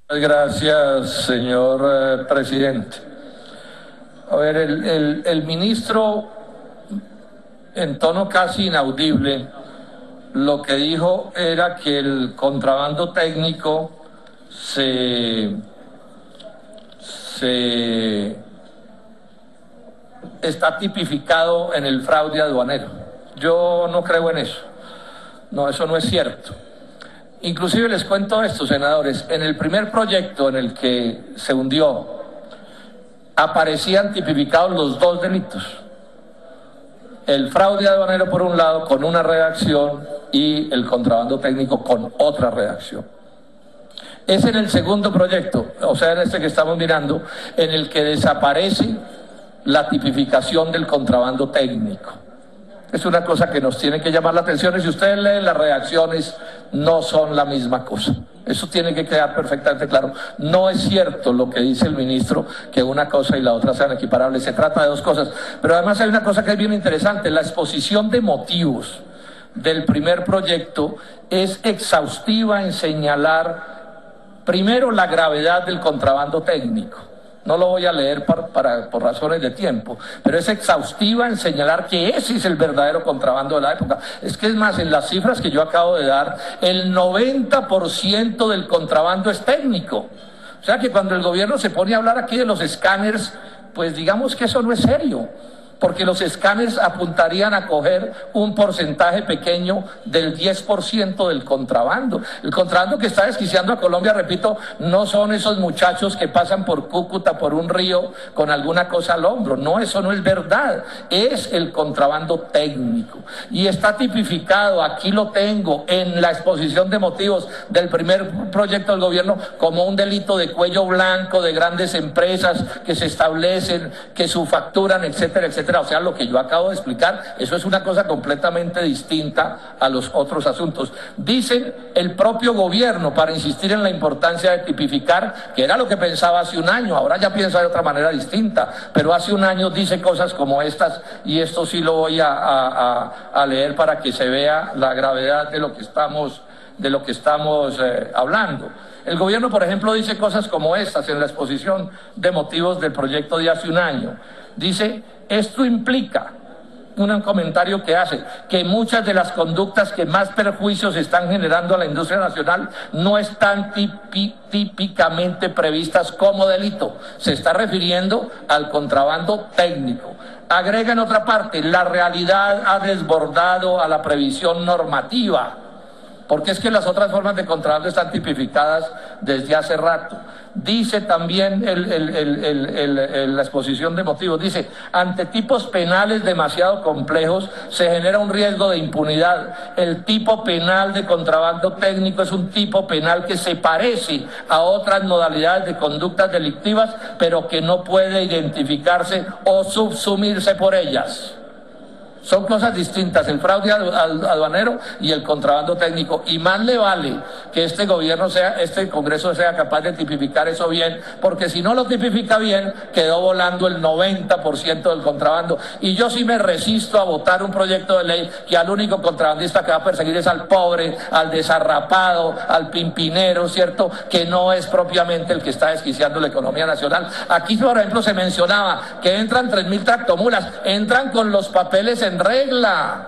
Gracias, señor presidente. A ver, el ministro, en tono casi inaudible, lo que dijo era que el contrabando técnico se está tipificado en el fraude aduanero. Yo no creo en eso. No, eso no es cierto. Inclusive les cuento esto, senadores. En el primer proyecto en el que se hundió, aparecían tipificados los dos delitos. El fraude aduanero por un lado con una redacción y el contrabando técnico con otra redacción. Es en el segundo proyecto, o sea, en este que estamos mirando, en el que desaparece la tipificación del contrabando técnico. Es una cosa que nos tiene que llamar la atención, y si ustedes leen las redacciones, no son la misma cosa. Eso tiene que quedar perfectamente claro. No es cierto lo que dice el ministro, que una cosa y la otra sean equiparables. Se trata de dos cosas. Pero además hay una cosa que es bien interesante. La exposición de motivos del primer proyecto es exhaustiva en señalar, primero, la gravedad del contrabando técnico. No lo voy a leer por razones de tiempo, pero es exhaustiva en señalar que ese es el verdadero contrabando de la época. Es que es más, en las cifras que yo acabo de dar, el 90% del contrabando es técnico. O sea que cuando el gobierno se pone a hablar aquí de los escáneres, pues digamos que eso no es serio, porque los escáneres apuntarían a coger un porcentaje pequeño del 10% del contrabando. El contrabando que está desquiciando a Colombia, repito, no son esos muchachos que pasan por Cúcuta, por un río, con alguna cosa al hombro. No, eso no es verdad. Es el contrabando técnico. Y está tipificado, aquí lo tengo, en la exposición de motivos del primer proyecto del gobierno, como un delito de cuello blanco de grandes empresas que se establecen, que subfacturan, etcétera, etcétera. O sea, lo que yo acabo de explicar, eso es una cosa completamente distinta a los otros asuntos. Dicen el propio gobierno, para insistir en la importancia de tipificar, que era lo que pensaba hace un año, ahora ya piensa de otra manera distinta, pero hace un año dice cosas como estas, y esto sí lo voy a leer para que se vea la gravedad de lo que estamos hablando. El gobierno, por ejemplo, dice cosas como estas en la exposición de motivos del proyecto de hace un año. Dice: esto implica, un comentario que hace, que muchas de las conductas que más perjuicios están generando a la industria nacional no están típicamente previstas como delito. Se está refiriendo al contrabando técnico. Agrega en otra parte: la realidad ha desbordado a la previsión normativa, porque es que las otras formas de contrabando están tipificadas desde hace rato. Dice también la exposición de motivos, dice: ante tipos penales demasiado complejos se genera un riesgo de impunidad. El tipo penal de contrabando técnico es un tipo penal que se parece a otras modalidades de conductas delictivas, pero que no puede identificarse o subsumirse por ellas. Son cosas distintas, el fraude aduanero y el contrabando técnico, y más le vale que este Congreso sea capaz de tipificar eso bien, porque si no lo tipifica bien, quedó volando el 90% del contrabando. Y yo sí me resisto a votar un proyecto de ley que al único contrabandista que va a perseguir es al pobre, al desarrapado, al pimpinero, ¿cierto?, que no es propiamente el que está desquiciando la economía nacional. Aquí, por ejemplo, se mencionaba que entran 3.000 tractomulas, entran con los papeles en regla,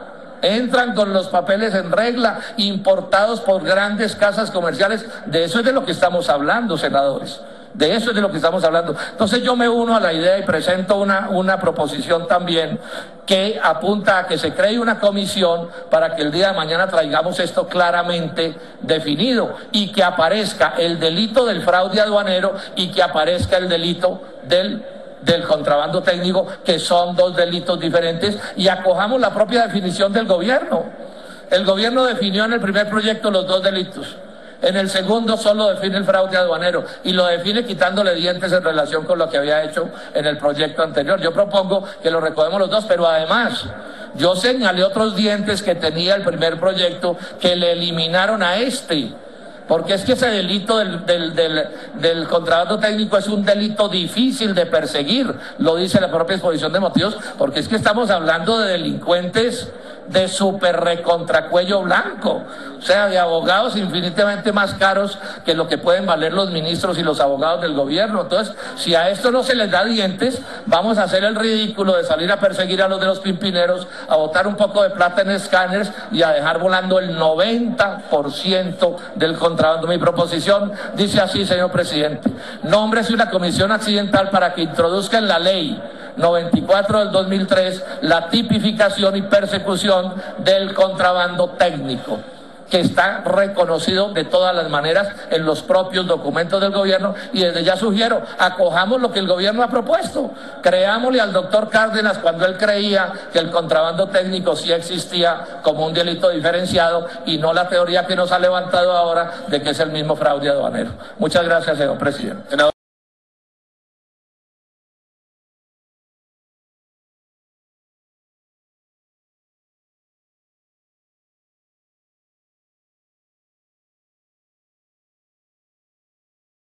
importados por grandes casas comerciales. De eso es de lo que estamos hablando, senadores. De eso es de lo que estamos hablando. Entonces yo me uno a la idea y presento una proposición también que apunta a que se cree una comisión para que el día de mañana traigamos esto claramente definido y que aparezca el delito del fraude aduanero y que aparezca el delito del contrabando técnico, que son dos delitos diferentes, y acojamos la propia definición del gobierno. El gobierno definió en el primer proyecto los dos delitos. En el segundo solo define el fraude aduanero y lo define quitándole dientes en relación con lo que había hecho en el proyecto anterior. Yo propongo que lo recogemos los dos, pero además yo señalé otros dientes que tenía el primer proyecto que le eliminaron a este. Porque es que ese delito del contrabando técnico es un delito difícil de perseguir, lo dice la propia exposición de motivos, porque es que estamos hablando de delincuentes de super recontracuello blanco, o sea, de abogados infinitamente más caros que lo que pueden valer los ministros y los abogados del gobierno. Entonces, si a esto no se les da dientes, vamos a hacer el ridículo de salir a perseguir a los de los pimpineros, a botar un poco de plata en escáneres y a dejar volando el 90% del contrabando. Mi proposición dice así, señor presidente: nómbrese una comisión accidental para que introduzca en la ley 94 del 2003 la tipificación y persecución del contrabando técnico, que está reconocido de todas las maneras en los propios documentos del gobierno, y desde ya sugiero, acojamos lo que el gobierno ha propuesto, creámosle al doctor Cárdenas cuando él creía que el contrabando técnico sí existía como un delito diferenciado y no la teoría que nos ha levantado ahora de que es el mismo fraude aduanero. Muchas gracias, señor presidente.